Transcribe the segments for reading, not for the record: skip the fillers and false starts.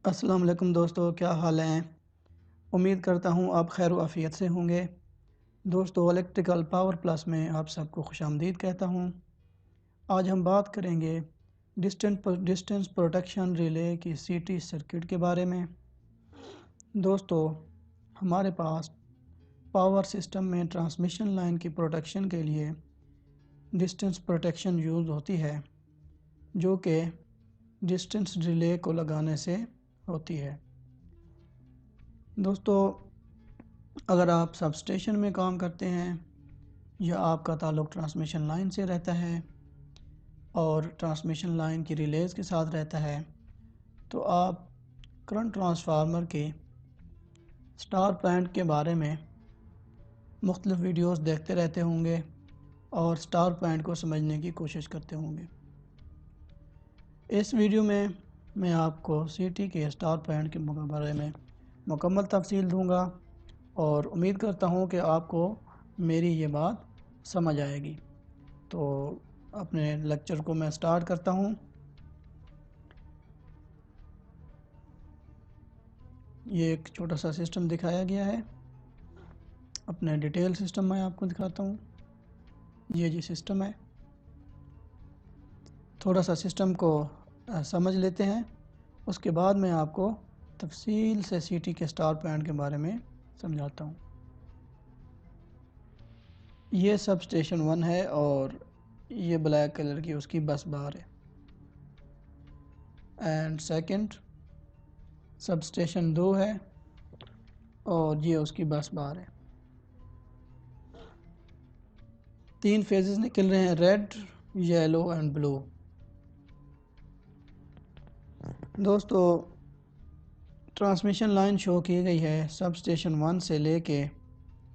अस्सलाम वालेकुम दोस्तों, क्या हाल हैं। उम्मीद करता हूँ आप खैर आफ़ियत से होंगे। दोस्तों, इलेक्ट्रिकल पावर प्लस में आप सबको खुशामदीद कहता हूँ। आज हम बात करेंगे डिस्टेंस प्रोटेक्शन रिले की सीटी सर्किट के बारे में। दोस्तों, हमारे पास पावर सिस्टम में ट्रांसमिशन लाइन की प्रोटेक्शन के लिए डिस्टेंस प्रोटेक्शन यूज़ होती है, जो कि डिस्टेंस रिले को लगाने से होती है। दोस्तों, अगर आप सब स्टेशन में काम करते हैं या आपका ताल्लुक़ ट्रांसमिशन लाइन से रहता है और ट्रांसमिशन लाइन की रिलेज़ के साथ रहता है, तो आप करंट ट्रांसफार्मर के स्टार प्लांट के बारे में मुख्तलिफ़ वीडियोस देखते रहते होंगे और स्टार प्लांट को समझने की कोशिश करते होंगे। इस वीडियो में मैं आपको सीटी के स्टार प्लांट के बारे में मुकम्मल तफसील दूंगा और उम्मीद करता हूं कि आपको मेरी ये बात समझ आएगी। तो अपने लेक्चर को मैं स्टार्ट करता हूं। ये एक छोटा सा सिस्टम दिखाया गया है। अपने डिटेल सिस्टम में आपको दिखाता हूं। ये जी सिस्टम है। थोड़ा सा सिस्टम को समझ लेते हैं, उसके बाद मैं आपको तफसील से सीटी के स्टार प्लांट के बारे में समझाता हूँ। ये सब स्टेशन 1 है और ये ब्लैक कलर की उसकी बस बार है। एंड सेकंड सब स्टेशन 2 है और ये उसकी बस बार है। 3 फेजेस निकल रहे हैं, रेड, येलो एंड ब्लू। दोस्तों, ट्रांसमिशन लाइन शो की गई है सब स्टेशन 1 से लेके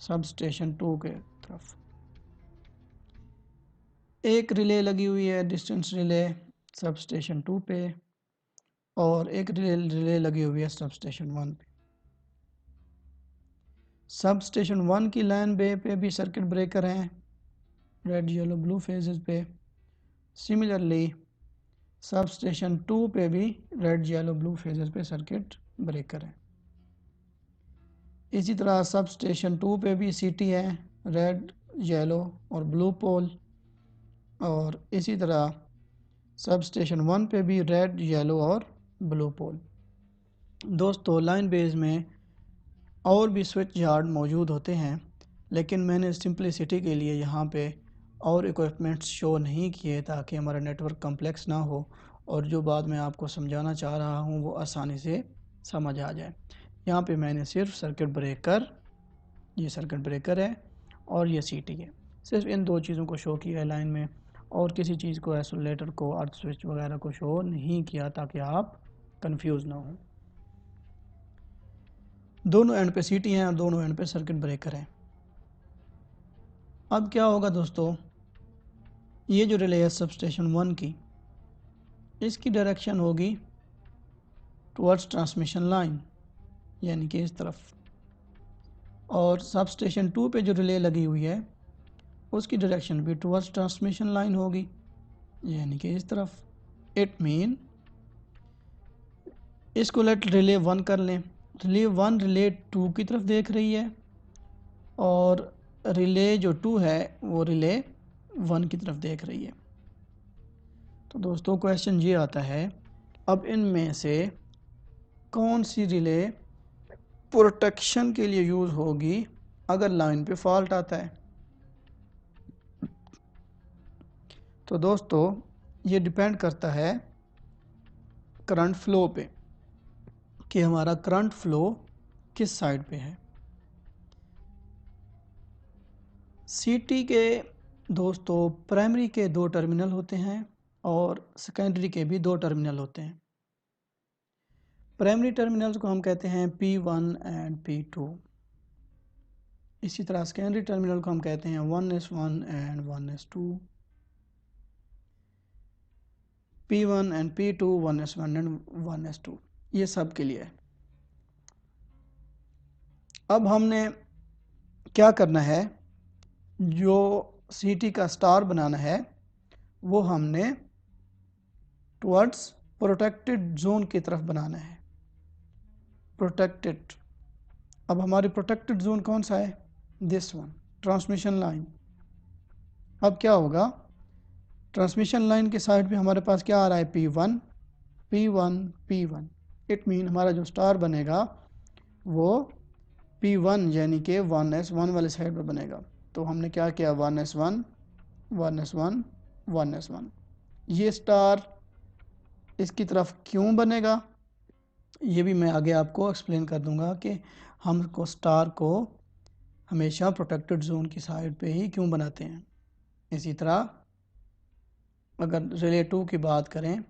सब स्टेशन 2 के तरफ। एक रिले लगी हुई है, डिस्टेंस रिले, सब स्टेशन 2 पे, और एक रिले लगी हुई है सब स्टेशन 1 पे। सब स्टेशन 1 की लाइन पे भी सर्किट ब्रेकर हैं, रेड येलो ब्लू फेजेस पे। सिमिलरली सब स्टेशन 2 पे भी रेड येलो ब्लू फेजेस पे सर्किट ब्रेकर है। इसी तरह सब स्टेशन 2 पे भी सीटी है, रेड येलो और ब्लू पोल। और इसी तरह सब स्टेशन 1 पे भी रेड येलो और ब्लू पोल। दोस्तों, लाइन बेस में और भी स्विच यार्ड मौजूद होते हैं, लेकिन मैंने सिंपलिसिटी के लिए यहाँ पे और इक्विपमेंट्स शो नहीं किए ताकि हमारा नेटवर्क कम्प्लेक्स ना हो और जो बात मैं आपको समझाना चाह रहा हूँ वो आसानी से समझ आ जाए। यहाँ पे मैंने सिर्फ सर्किट ब्रेकर, ये सर्किट ब्रेकर है और ये सीटी है, सिर्फ इन दो चीज़ों को शो किया है लाइन में, और किसी चीज़ को, आइसोलेटर को, अर्थ स्विच वगैरह को शो नहीं किया ताकि आप कंफ्यूज ना हो। दोनों एंड पे सीटी हैं और दोनों एंड पे सर्किट ब्रेकर हैं। अब क्या होगा दोस्तों, ये जो रिले है सब स्टेशन 1 की, इसकी डायरेक्शन होगी टुवर्ड्स ट्रांसमिशन लाइन, यानी कि इस तरफ। और सब स्टेशन 2 पे जो रिले लगी हुई है उसकी डायरेक्शन भी टुवर्ड्स ट्रांसमिशन लाइन होगी, यानी कि इस तरफ। इट मीन, इसको लेट रिले 1 कर लें। रिले 1 रिले 2 की तरफ देख रही है और रिले जो 2 है वो रिले 1 की तरफ देख रही है। तो दोस्तों, क्वेश्चन ये आता है, अब इनमें से कौन सी रिले प्रोटेक्शन के लिए यूज़ होगी अगर लाइन पे फॉल्ट आता है। तो दोस्तों, ये डिपेंड करता है करंट फ्लो पे कि हमारा करंट फ्लो किस साइड पे है। सीटी के दोस्तों प्राइमरी के 2 टर्मिनल होते हैं और सेकेंडरी के भी 2 टर्मिनल होते हैं। प्राइमरी टर्मिनल्स को हम कहते हैं P1 एंड P2। इसी तरह सेकेंडरी टर्मिनल को हम कहते हैं 1S1 and 1S2। P1 and P2, 1S1 and 1S2, ये सब के लिए है। अब हमने क्या करना है, जो सीटी का स्टार बनाना है वो हमने टुवर्ड्स प्रोटेक्टेड जोन की तरफ बनाना है। प्रोटेक्टेड। अब हमारी प्रोटेक्टेड जोन कौन सा है? This one, transmission line. अब क्या होगा, ट्रांसमिशन लाइन के साइड पे हमारे पास क्या आ रहा है? P1 P1 P1। It mean हमारा जो स्टार बनेगा वो P1 यानी कि 1s1 वाले साइड पे बनेगा। तो हमने क्या किया, 1s1 1s1 1s1। ये स्टार इसकी तरफ क्यों बनेगा ये भी मैं आगे आपको एक्सप्लेन कर दूंगा कि हमको स्टार को हमेशा प्रोटेक्टेड जोन की साइड पे ही क्यों बनाते हैं। इसी तरह अगर रिले 2 की बात करें,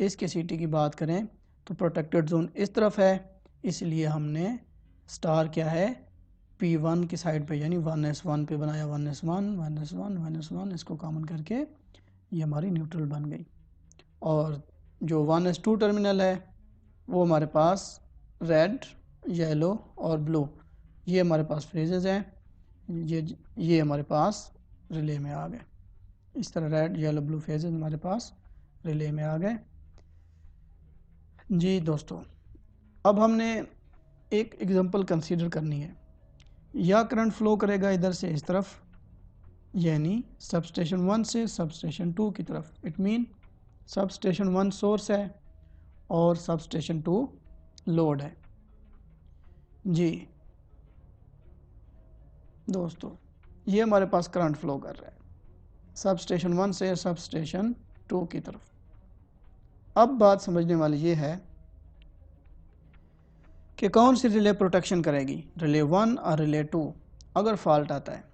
इसके सिटी की बात करें, तो प्रोटेक्टेड जोन इस तरफ है, इसलिए हमने स्टार क्या है P1 की साइड पे यानी 1s1 पे बनाया। 1s1 1s1 1s1 इसको कॉमन करके ये हमारी न्यूट्रल बन गई। और जो 1s2 टर्मिनल है वो हमारे पास रेड, येलो और ब्लू, ये हमारे पास फेजेस हैं। ये हमारे पास रिले में आ गए। इस तरह रेड, येलो, ब्लू फेजेस हमारे पास रिले में आ गए। जी दोस्तों, अब हमने एक एग्जांपल कंसीडर करनी है। या करंट फ्लो करेगा इधर से इस तरफ, यानी सबस्टेशन 1 से सबस्टेशन 2 की तरफ। इट मीन सबस्टेशन 1 सोर्स है और सबस्टेशन 2 लोड है। जी दोस्तों, ये हमारे पास करंट फ्लो कर रहा है सबस्टेशन 1 से सबस्टेशन 2 की तरफ। अब बात समझने वाली ये है कि कौन सी रिले प्रोटेक्शन करेगी, रिले 1 और रिले 2 अगर फॉल्ट आता है।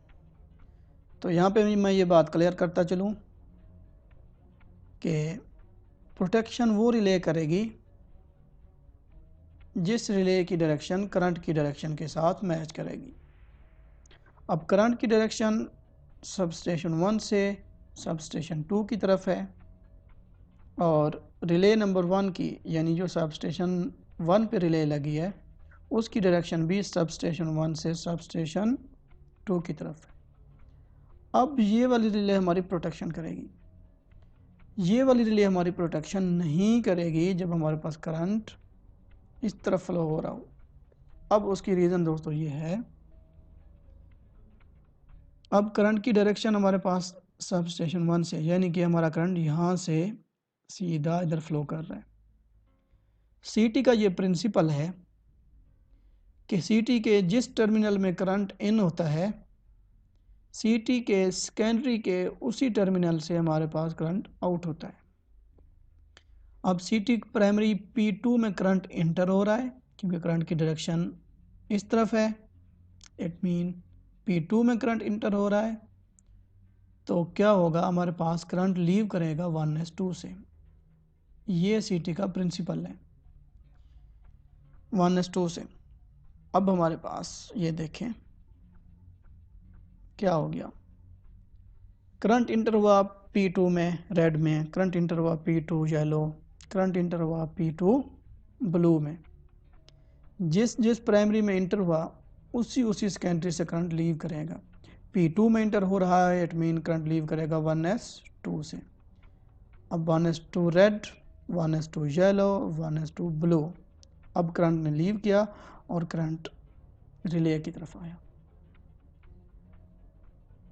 तो यहाँ पे भी मैं ये बात क्लियर करता चलूँ कि प्रोटेक्शन वो रिले करेगी जिस रिले की डायरेक्शन करंट की डायरेक्शन के साथ मैच करेगी। अब करंट की डायरेक्शन सबस्टेशन 1 से सबस्टेशन 2 की तरफ है और रिले नंबर 1 की यानी जो सबस्टेशन 1 पे रिले लगी है उसकी डायरेक्शन भी सबस्टेशन 1 से सबस्टेशन 2 की तरफ है। अब ये वाली रिले हमारी प्रोटेक्शन करेगी। ये वाली रिले हमारी प्रोटेक्शन नहीं करेगी जब हमारे पास करंट इस तरफ फ्लो हो रहा हो। अब उसकी रीज़न दोस्तों ये है, अब करंट की डायरेक्शन हमारे पास सबस्टेशन 1 से यानी कि हमारा करंट यहाँ से सीधा इधर फ्लो कर रहा है। सीटी का ये प्रिंसिपल है कि सीटी के जिस टर्मिनल में करंट इन होता है, सीटी के सेकेंडरी के उसी टर्मिनल से हमारे पास करंट आउट होता है। अब सीटी प्राइमरी P2 में करंट इंटर हो रहा है क्योंकि करंट की डायरेक्शन इस तरफ है। इट मीन P2 में करंट इंटर हो रहा है, तो क्या होगा, हमारे पास करंट लीव करेगा 1s2 से। ये सीटी का प्रिंसिपल है 1s2 से। अब हमारे पास ये देखें क्या हो गया, करंट इंटर हुआ P2 में रेड में, करंट इंटर हुआ P2 येलो, करंट इंटर हुआ P2 ब्लू में। जिस जिस प्राइमरी में इंटर हुआ उसी सेकेंडरी से करंट लीव करेगा। P2 में इंटर हो रहा है, इट मीन करंट लीव करेगा 1s2 से। अब 1s2 red, 1s2 yellow, 1s2 blue. अब करंट ने लीव किया और करंट रिले की तरफ आया।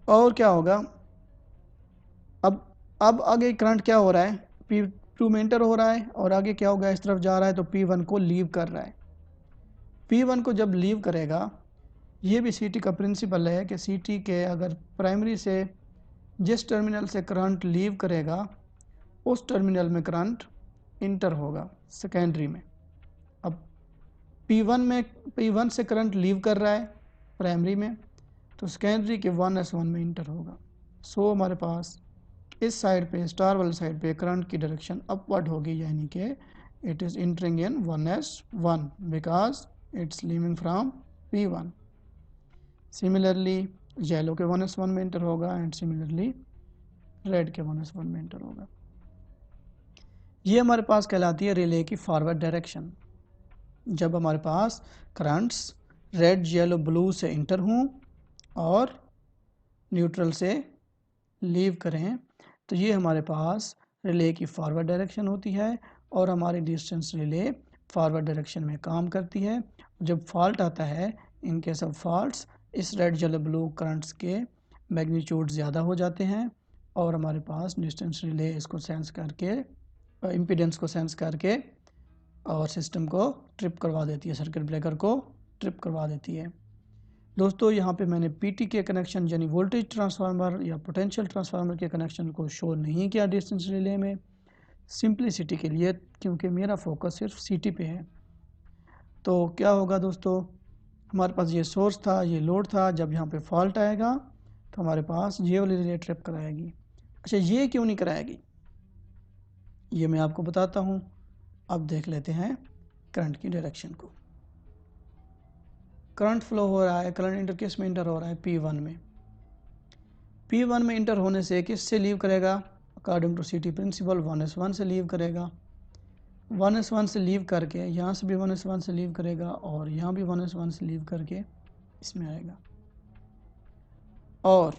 और क्या होगा, अब आगे करंट क्या हो रहा है, P2 में इंटर हो रहा है और आगे क्या होगा, इस तरफ जा रहा है तो P1 को लीव कर रहा है। P1 को जब लीव करेगा, ये भी सीटी का प्रिंसिपल है कि सीटी के अगर प्राइमरी से जिस टर्मिनल से करंट लीव करेगा उस टर्मिनल में करंट इंटर होगा सेकेंडरी में। अब P1 से करंट लीव कर रहा है प्राइमरी में, तो सेकेंडरी के 1s1 में इंटर होगा। सो हमारे पास इस साइड पे स्टार वाली साइड पे करंट की डायरेक्शन अपवर्ड होगी, यानी कि it is entering in 1s1 because it's leaving from P1। Similarly yellow के 1s1 में इंटर होगा एंड सिमिलरली रेड के 1s1 में इंटर होगा। ये हमारे पास कहलाती है रिले की फॉरवर्ड डायरेक्शन। जब हमारे पास करंट्स रेड, येलो, ब्लू से इंटर हों और न्यूट्रल से लीव करें, तो ये हमारे पास रिले की फॉरवर्ड डायरेक्शन होती है और हमारी डिस्टेंस रिले फॉरवर्ड डायरेक्शन में काम करती है। जब फॉल्ट आता है, इन केस ऑफ फॉल्ट्स, इस रेड येलो ब्लू करंट्स के मैग्नीट्यूड ज़्यादा हो जाते हैं और हमारे पास डिस्टेंस रिले इसको सेंस करके, इम्पीडेंस को सेंस करके और सिस्टम को ट्रिप करवा देती है, सर्किट ब्रेकर को ट्रिप करवा देती है। दोस्तों यहाँ पे मैंने पीटी के कनेक्शन यानी वोल्टेज ट्रांसफार्मर या पोटेंशियल ट्रांसफार्मर के कनेक्शन को शो नहीं किया डिस्टेंस रिले में, सिंपलिसिटी के लिए, क्योंकि मेरा फोकस सिर्फ सीटी पे है। तो क्या होगा दोस्तों, हमारे पास ये सोर्स था, ये लोड था, जब यहाँ पे फॉल्ट आएगा तो हमारे पास ये वाली रिले ट्रिप कराएगी। अच्छा, ये क्यों नहीं कराएगी, ये मैं आपको बताता हूँ। अब देख लेते हैं करंट की डायरेक्शन को। करंट फ्लो हो रहा है, करंट इंटर किस में इंटर हो रहा है, P1 में। P1 में इंटर होने से किससे लीव करेगा, अकॉर्डिंग टू सीटी प्रिंसिपल 1s1 से लीव करेगा। 1s1 से लीव करके यहाँ से भी 1s1 से लीव करेगा और यहाँ भी 1s1 से लीव करके इसमें आएगा। और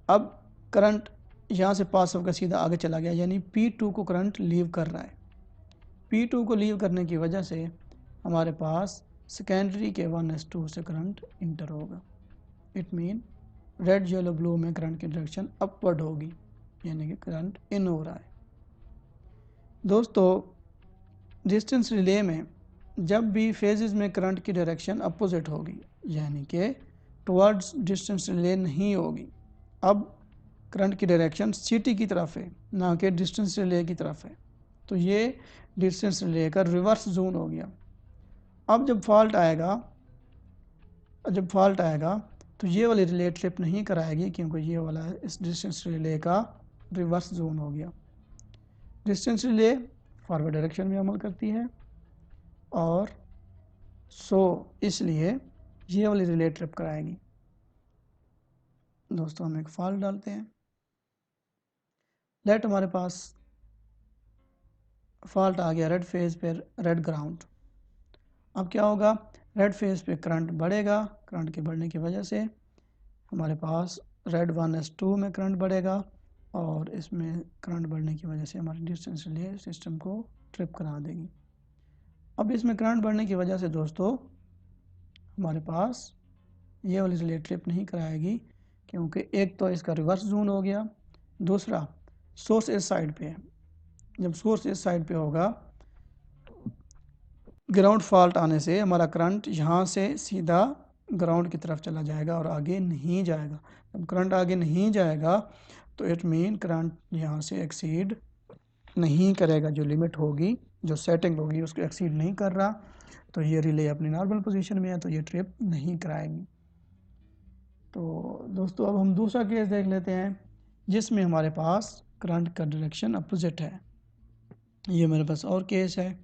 अब करंट यहाँ से पास होकर सीधा आगे चला गया, यानी P2 को करंट लीव कर रहा है। P2 को लीव करने की वजह से हमारे पास सेकेंडरी के 1s2 से करंट इंटर होगा। It mean red yellow blue में करंट की डायरेक्शन अपवर्ड होगी, यानी कि करंट इन हो रहा है। दोस्तों डिस्टेंस रिले में जब भी फेजेस में करंट की डायरेक्शन अपोजिट होगी, यानी कि टुवर्ड्स डिस्टेंस रिले नहीं होगी। अब करंट की डायरेक्शन सिटी की तरफ है, ना कि डिस्टेंस रिले की तरफ है, तो ये डिस्टेंस रिले का रिवर्स जोन हो गया। अब जब फॉल्ट आएगा तो ये वाली रिले ट्रिप नहीं कराएगी, क्योंकि ये वाला इस डिस्टेंस रिले का रिवर्स जोन हो गया। डिस्टेंस रिले फॉरवर्ड डायरेक्शन में अमल करती है और इसलिए ये वाली रिले ट्रिप कराएगी। दोस्तों हम एक फॉल्ट डालते हैं। लेट हमारे पास फॉल्ट आ गया रेड फेज पे, रेड ग्राउंड। अब क्या होगा, रेड फेज पे करंट बढ़ेगा, करंट के बढ़ने की वजह से हमारे पास रेड 1s2 में करंट बढ़ेगा और इसमें करंट बढ़ने की वजह से हमारी डिस्टेंस रिले सिस्टम को ट्रिप करा देगी। अब इसमें करंट बढ़ने की वजह से दोस्तों हमारे पास ये वाली रिले ट्रिप नहीं कराएगी, क्योंकि एक तो इसका रिवर्स जोन हो गया, दूसरा सोर्स इस साइड पे है। जब सोर्स इस साइड पे होगा, ग्राउंड फॉल्ट आने से हमारा करंट यहाँ से सीधा ग्राउंड की तरफ चला जाएगा और आगे नहीं जाएगा। जब करंट आगे नहीं जाएगा तो इट मीन करंट यहाँ से एक्सीड नहीं करेगा, जो लिमिट होगी, जो सेटिंग होगी उसको एक्सीड नहीं कर रहा, तो ये रिले अपनी नॉर्मल पोजीशन में है, तो ये ट्रिप नहीं कराएगी। तो दोस्तों अब हम दूसरा केस देख लेते हैं, जिसमें हमारे पास करंट का डायरेक्शन अपोजिट है। ये मेरे पास और केस है।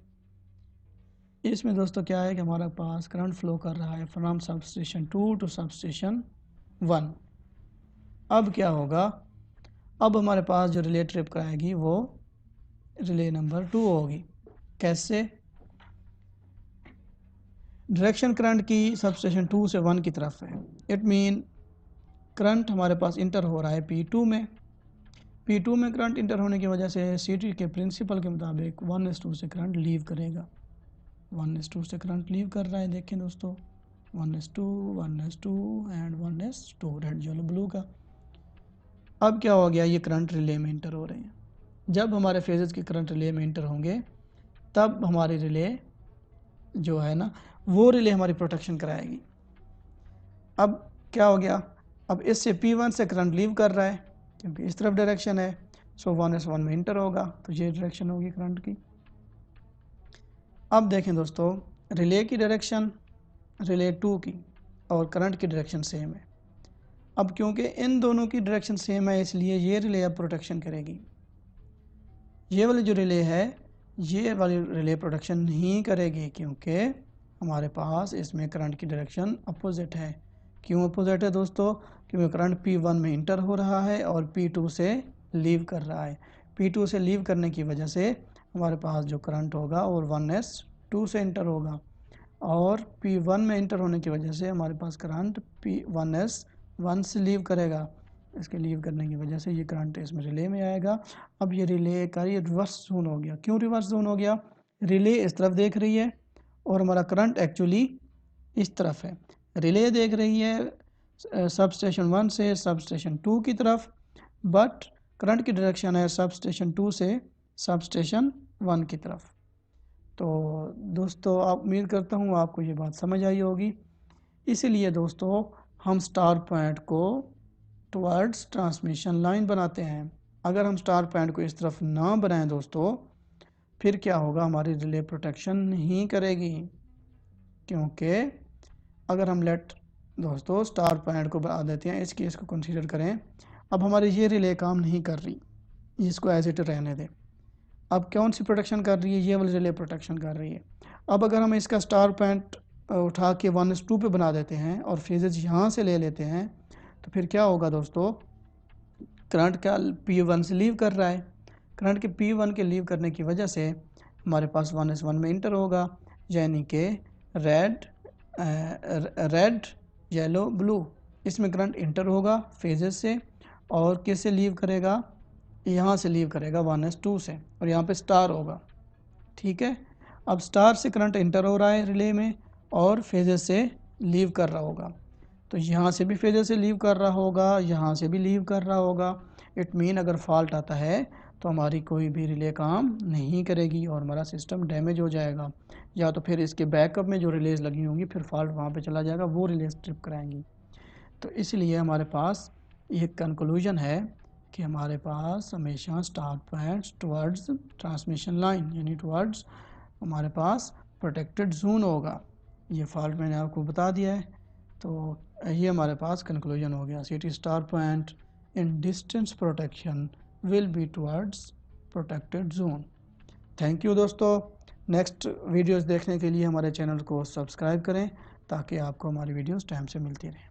इसमें दोस्तों क्या है कि हमारे पास करंट फ्लो कर रहा है from sub station 2 to sub station 1। अब क्या होगा, अब हमारे पास जो रिले ट्रिप कराएगी वो रिले नंबर 2 होगी। कैसे, डायरेक्शन करंट की सब स्टेशन 2 से 1 की तरफ है। इट मीन करंट हमारे पास इंटर हो रहा है P2 में। P2 में करंट इंटर होने की वजह से सीटी के प्रिंसिपल के मुताबिक 1s2 से करंट लीव करेगा। 1s2 से करंट लीव कर रहा है, देखें दोस्तों, 1s2 1s2 and 1s2 red yellow blue का। अब क्या हो गया, ये करंट रिले में इंटर हो रहे हैं। जब हमारे फेजेस के करंट रिले में इंटर होंगे तब हमारी रिले जो है ना, वो रिले हमारी प्रोटेक्शन कराएगी। अब क्या हो गया, अब इससे P1 से करंट लीव कर रहा है, क्योंकि इस तरफ डायरेक्शन है, सो 1s1 में इंटर होगा, तो ये डायरेक्शन होगी करंट की। अब देखें दोस्तों, रिले की डायरेक्शन रिले 2 की और करंट की डायरेक्शन सेम है। अब क्योंकि इन दोनों की डायरेक्शन सेम है, इसलिए ये रिले अब प्रोटेक्शन करेगी। ये वाली जो रिले है, ये वाली रिले प्रोटेक्शन नहीं करेगी, क्योंकि हमारे पास इसमें करंट की डायरेक्शन अपोजिट है। क्यों अपोजिट है दोस्तों, क्योंकि करंट P1 में इंटर हो रहा है और P2 से लीव कर रहा है। P2 से लीव करने की वजह से हमारे पास जो करंट होगा और 1s2 से इंटर होगा, और P1 में इंटर होने की वजह से हमारे पास करंट P1s1 से लीव करेगा। इसके लीव करने की वजह से ये करंट इसमें रिले में आएगा। अब ये रिले का ये रिवर्स जोन हो गया। क्यों रिवर्स जोन हो गया, रिले इस तरफ देख रही है और हमारा करंट एक्चुअली इस तरफ है। रिले देख रही है सब स्टेशन 1 से सब स्टेशन 2 की तरफ, बट करंट की डायरेक्शन है सब स्टेशन 2 से सब स्टेशन 1 की तरफ। तो दोस्तों आप उम्मीद करता हूँ आपको ये बात समझ आई होगी। इसीलिए दोस्तों हम स्टार पॉइंट को टुवर्ड्स ट्रांसमिशन लाइन बनाते हैं। अगर हम स्टार पॉइंट को इस तरफ ना बनाएं दोस्तों, फिर क्या होगा, हमारी रिले प्रोटेक्शन नहीं करेगी। क्योंकि अगर हम दोस्तों स्टार पॉइंट को बना देते हैं, इस केस को कंसीडर करें, अब हमारी ये रिले काम नहीं कर रही, इसको एज इट रहने दें। अब कौन सी प्रोटेक्शन कर रही है, ये वाली रिले प्रोटेक्शन कर रही है। अब अगर हम इसका स्टार पॉइंट उठा के 1:2 पे बना देते हैं और फेजेस यहाँ से ले लेते हैं, तो फिर क्या होगा दोस्तों, करंट का P1 से लीव कर रहा है। करंट के P1 के लीव करने की वजह से हमारे पास 1:1 में इंटर होगा, यानी कि रेड येलो ब्लू, इसमें करंट इंटर होगा फेजेस से, और किससे लीव करेगा, यहाँ से लीव करेगा 1:2 से, और यहाँ पे स्टार होगा। ठीक है, अब स्टार से करंट इंटर हो रहा है रिले में और फेजेस से लीव कर रहा होगा, तो यहाँ से भी फेजेस से लीव कर रहा होगा, यहाँ से भी लीव कर रहा होगा। इट मीन अगर फॉल्ट आता है तो हमारी कोई भी रिले काम नहीं करेगी और हमारा सिस्टम डैमेज हो जाएगा, या तो फिर इसके बैकअप में जो रिलेज लगी होंगी फिर फॉल्ट वहाँ पे चला जाएगा, वो रिलेज ट्रिप कराएंगी। तो इसलिए हमारे पास ये कंक्लूजन है कि हमारे पास हमेशा star points towards transmission line, यानी टुवर्ड्स हमारे पास प्रोटेक्टेड जोन होगा। ये फॉल्ट मैंने आपको बता दिया है। तो ये हमारे पास कंक्लूजन हो गया, city star point in distance protection will be towards protected zone. Thank you दोस्तों। नेक्स्ट वीडियोस देखने के लिए हमारे चैनल को सब्सक्राइब करें ताकि आपको हमारी वीडियोस टाइम से मिलती रहें।